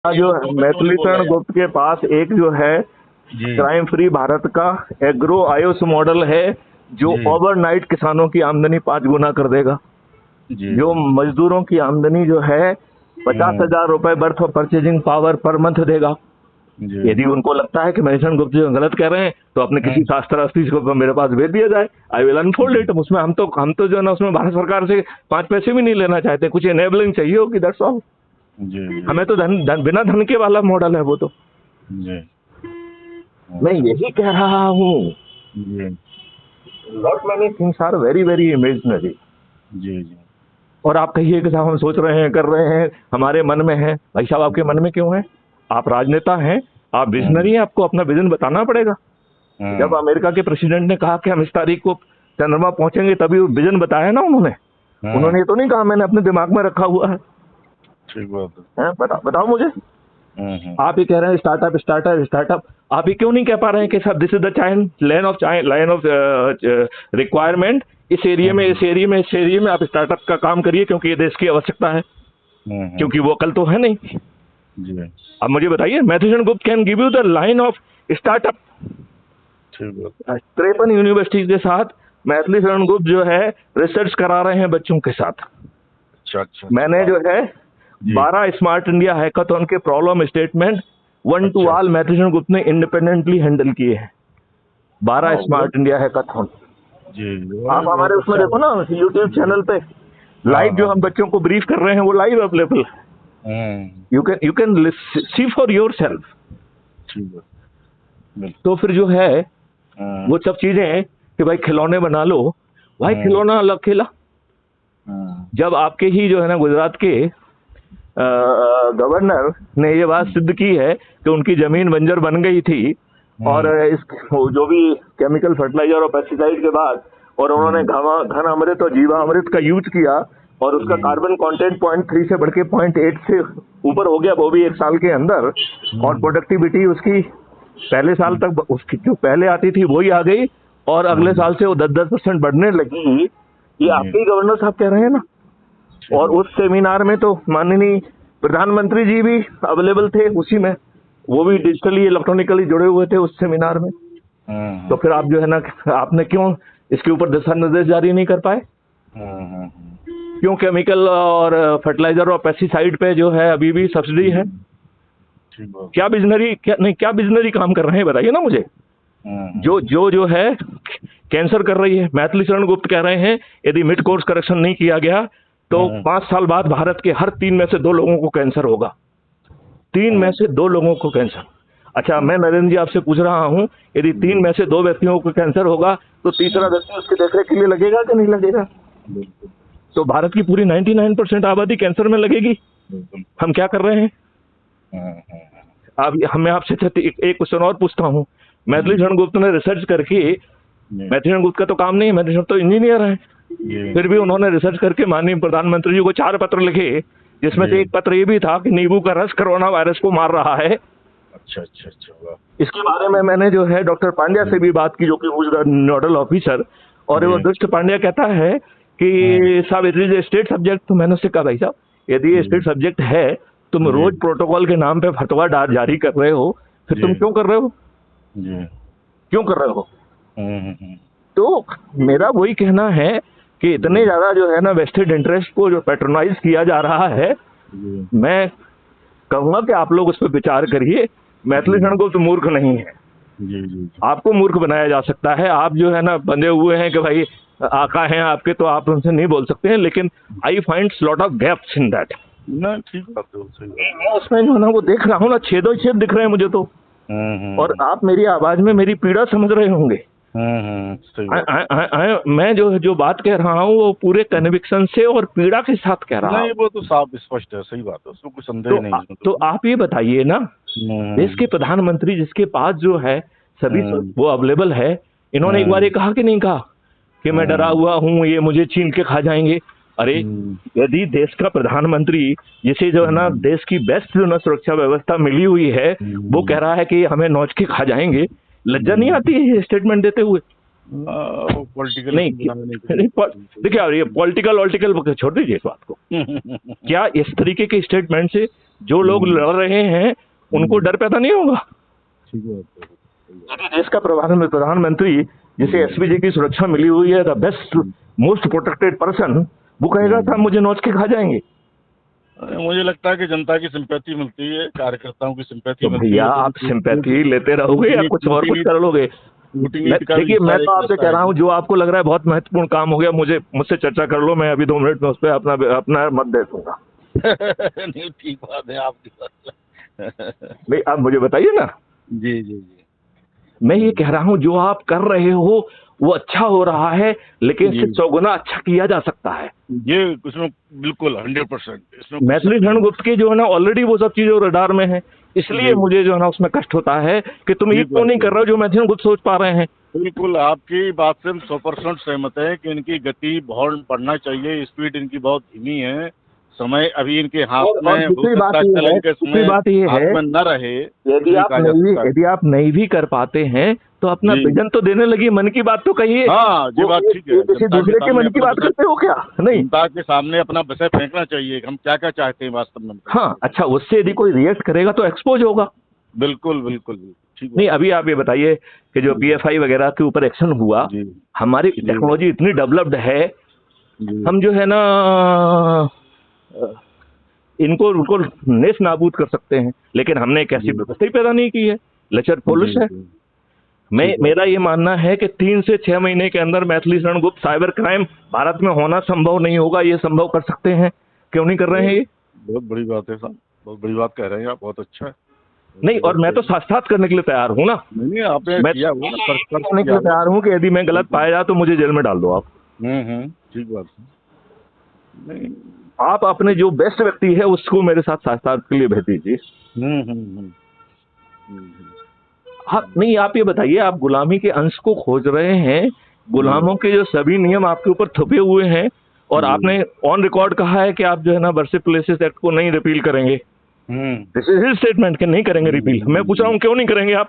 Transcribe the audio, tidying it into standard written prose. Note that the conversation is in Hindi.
जो मैथिलीशरण गुप्त के पास एक जो है जी क्राइम फ्री भारत का एग्रो आयुष मॉडल है जो जी ओवरनाइट किसानों की आमदनी 5 गुना कर देगा। जी जो जी मजदूरों की आमदनी जो है 50,000 रुपए birth of purchasing power per month देगा। जी यदि उनको लगता है कि मैथिलीशरण गुप्त जो गलत कह रहे हैं तो अपने किसी शास्त्रार्थी को मेरे पास भेज दिया जाए। I will unfold it. उसमें हम तो जो है ना उसमें भारत सरकार से 5 पैसे भी नहीं लेना चाहते। कुछ एनेबलिंग चाहिए होगी, दैट्स ऑल। जी जी हमें तो बिना धन के वाला मॉडल है वो तो। जी मैं यही कह रहा हूँ, जी lot many things are very very imaginary. जी जी और आप कहिए कि साहब हम सोच रहे हैं, कर रहे हैं, हमारे मन में है। भाई साहब आपके मन में क्यों है? आप राजनेता हैं, आप विजनरी हैं, आपको अपना विजन बताना पड़ेगा। जब अमेरिका के प्रेसिडेंट ने कहा कि हम इस तारीख को चंद्रमा पहुंचेंगे, तभी विजन बताया ना उन्होंने। उन्होंने ये तो नहीं कहा मैंने अपने दिमाग में रखा हुआ है। ठीक बात है। बताओ मुझे। आप ही कह रहे हैं स्टार्टअप स्टार्टअप स्टार्टअप। आप ही क्यों नहीं कह पा रहे हैं कि साहब this is the line of requirement. इस एरिया में आप स्टार्टअप का काम करिए क्योंकि ये देश की आवश्यकता है। क्योंकि वो कल तो है नहीं। जी अब मुझे बताइए, Maithilisharan Gupt can give you the line of startup. ठीक बात है। 53 यूनिवर्सिटीज के साथ मैथिलीशरण गुप्त जो है रिसर्च करा रहे हैं बच्चों के साथ। अच्छा अच्छा मैंने जो है जी 12 स्मार्ट इंडिया हैकाथॉन के प्रॉब्लम स्टेटमेंट 1 टू अच्छा ऑल मैथिलीशरण गुप्त ने इंडिपेंडेंटली हैंडल किए हैं। 12 हाँ, स्मार्ट इंडिया हैकाथॉन। जी आप हमारे उसमें देखो ना यूट्यूब चैनल पे लाइव जो हम बच्चों को ब्रीफ कर रहे हैं वो लाइव अवेलेबल है। You can see for your self. ठीक है बिल्कुल। तो फिर जो है वो सब चीजें कि भाई खिलौने बना लो, भाई खिलौना अलग खेला। जब आपके ही जो है ना गुजरात के गवर्नर ने ये बात सिद्ध की है कि उनकी जमीन बंजर बन गई थी और इस जो भी केमिकल फर्टिलाइजर और पेस्टिसाइड के बाद, और उन्होंने घन अमृत और जीवा अमृत का यूज किया और उसका कार्बन कंटेंट 0.3 से बढ़ के 0.8 से ऊपर हो गया, वो भी 1 साल के अंदर। और प्रोडक्टिविटी उसकी पहले साल तक उसकी जो पहले आती थी वही आ गई और अगले साल से वो 10% बढ़ने लगी। ये आपके ही गवर्नर साहब कह रहे हैं ना। और उस सेमिनार में तो माननीय प्रधानमंत्री जी भी अवेलेबल थे उसी में। वो भी डिजिटली इलेक्ट्रॉनिकली जुड़े हुए थे उस सेमिनार में। तो फिर आप जो है ना आपने क्यों इसके ऊपर दिशा निर्देश जारी नहीं कर पाए? क्यों केमिकल और फर्टिलाइजर और पेस्टिसाइड पे जो है अभी भी सब्सिडी है? क्या बिजनरी काम कर रहे हैं बताइए ना मुझे। जो है कैंसर कर रही है। मैथिलीशरण गुप्त कह रहे हैं यदि मिड कोर्स करेक्शन नहीं किया गया तो 5 साल बाद भारत के हर 3 में से 2 लोगों को कैंसर होगा। 3 में से 2 लोगों को कैंसर। अच्छा, मैं नरेंद्र जी आपसे पूछ रहा हूं, यदि 3 में से 2 व्यक्तियों को कैंसर होगा तो तीसरा व्यक्ति उसकी देखरेख के लिए लगेगा कि नहीं लगेगा? तो भारत की पूरी 99% आबादी कैंसर में लगेगी। हम क्या कर रहे हैं? मैं आपसे एक क्वेश्चन और पूछता हूँ। मैथिलीशरण गुप्त ने रिसर्च करके, मैथिलीशरण गुप्त का तो काम नहीं है, मैथिलीशरण तो इंजीनियर है, फिर भी उन्होंने रिसर्च करके माननीय प्रधानमंत्री जी को 4 पत्र लिखे, जिसमें से एक पत्र ये भी था कि नींबू का रस कोरोना वायरस को मार रहा है। अच्छा अच्छा अच्छा। इसके बारे में मैंने जो है डॉक्टर पांड्या से भी बात की, जो कि नोडल ऑफिसर, और वो दुष्ट पांड्या कहता है कि साहब it is a state subject. तो मैंने उससे कहा भाई साहब यदि ये स्टेट सब्जेक्ट है, तुम रोज प्रोटोकॉल के नाम पे फतवा जारी कर रहे हो, फिर तुम क्यों कर रहे हो? क्यों कर रहे हो? तो मेरा वही कहना है कि इतने ज्यादा जो है ना वेस्टेड इंटरेस्ट को जो पैट्रोनाइज किया जा रहा है, मैं कहूंगा कि आप लोग उस पर विचार करिए। मैथिलीशरण गुप्त मूर्ख नहीं है। आपको मूर्ख बनाया जा सकता है। आप जो है ना बंधे हुए हैं कि भाई आका हैं आपके, तो आप उनसे नहीं बोल सकते हैं, लेकिन I find lot of gaps in that. ना ठीक बात है। मैं उसमें जो है ना वो देख रहा हूँ ना, छेदों छेद दिख रहे हैं मुझे तो। और आप मेरी आवाज में मेरी पीड़ा समझ रहे होंगे। मैं जो बात कह रहा हूँ वो पूरे कन्विक्शन से और पीड़ा के साथ कह रहा हूँ। नहीं, वो तो साफ स्पष्ट है, सही बात है, उसमें कोई संदेह नहीं। तो आप ये बताइए ना, देश के प्रधानमंत्री जिसके पास जो है सभी वो अवेलेबल है, इन्होंने एक बार ये कहा कि नहीं कहा कि मैं डरा हुआ हूँ, ये मुझे छीन के खा जाएंगे? अरे यदि देश का प्रधानमंत्री, जिसे जो है ना देश की बेस्ट जो ना सुरक्षा व्यवस्था मिली हुई है, वो कह रहा है कि हमें नौच के खा जाएंगे, लज्जा नहीं आती है ये स्टेटमेंट देते हुए? पॉलिटिकल नहीं, देखिए ये पॉलिटिकल छोड़ दीजिए इस बात को। क्या इस तरीके के स्टेटमेंट से जो लोग लड़ रहे हैं उनको डर पैदा नहीं होगा? ठीक बात है। यदि देश का प्रधानमंत्री जिसे एसपीजी की सुरक्षा मिली हुई है, the best most protected person, वो कहेगा था मुझे नोच के खा जाएंगे। मुझे लगता है कि जनता की सिंपैथी मिलती है, कार्यकर्ताओं की सिंपैथी तो मिलती है। भैया आप सिंपैथी लेते रहोगे या कुछ और कुछ कर लोगे? देखिए मैं तो आपसे कह रहा हूँ, जो आपको लग रहा है बहुत महत्वपूर्ण काम हो गया, मुझसे चर्चा कर लो, मैं अभी 2 मिनट में उस पर अपना मत दे दूंगा। नहीं, ठीक बात है आपकी बात। भाई आप मुझे बताइए ना। जी जी जी। मैं ये कह रहा हूँ जो आप कर रहे हो वो अच्छा हो रहा है, लेकिन इससे 100 गुना अच्छा किया जा सकता है। ये इसमें बिल्कुल 100% इसमें मैथिली शरण गुप्त के जो है ना ऑलरेडी वो सब चीजें रडार में है, इसलिए मुझे जो है ना उसमें कष्ट होता है कि तुम ये क्यों नहीं कर रहे हो जो मैथिली शरण गुप्त सोच पा रहे हैं। बिल्कुल आपकी बात से हम 100% सहमत है कि इनकी गति बहुत बढ़ना चाहिए, स्पीड इनकी बहुत धीमी है, समय अभी इनके हाथ में हो सकता है, चलन के समय हाथ में न रहे। यदि आप नहीं भी कर पाते हैं तो अपना विजन तो देने लगी, मन की बात तो कहिए। हाँ ये बात ठीक है। किसी दूसरे के मन की बात करते हो क्या? नहीं, जनता के सामने अपना विषय फेंकना चाहिए, हम क्या क्या चाहते हैं वास्तव में। हाँ अच्छा, उससे यदि कोई रिएक्ट करेगा तो एक्सपोज होगा। बिल्कुल बिल्कुल ठीक। नहीं अभी आप ये बताइए कि जो PFI वगैरह के ऊपर एक्शन हुआ, हमारी टेक्नोलॉजी इतनी डेवलप्ड है, हम जो है ना उनको नेस नाबूद कर सकते हैं, लेकिन हमने एक ऐसी व्यवस्था ही पैदा नहीं की है। लचर पुलिस है। मेरा ये मानना है कि 3 से 6 महीने के अंदर मैथिली शरण गुप्त साइबर क्राइम भारत में होना संभव नहीं होगा, ये संभव कर सकते हैं। क्यों नहीं कर रहे हैं? ये बहुत बड़ी बात है साहब, बहुत बड़ी बात कह रहे हैं आप, बहुत अच्छा है। नहीं, और मैं तो साथ करने के लिए तैयार हूँ ना। नहीं आपने मैं किया करने के लिए तैयार हूँ कि यदि मैं गलत पाया जाए तो मुझे जेल में डाल दो आप। ठीक बात है। नहीं आप अपने जो बेस्ट व्यक्ति है उसको मेरे साथ के लिए भेज दीजिए। हाँ नहीं, आप ये बताइए, आप गुलामी के अंश को खोज रहे हैं, गुलामों के जो सभी नियम आपके ऊपर थपे हुए हैं, और आपने ऑन रिकॉर्ड कहा है कि आप जो है ना वर्शिप प्लेसेस एक्ट को नहीं रिपील करेंगे। दिस इज हिज स्टेटमेंट कि नहीं करेंगे रिपील। मैं पूछ रहा हूँ क्यों नहीं करेंगे आप?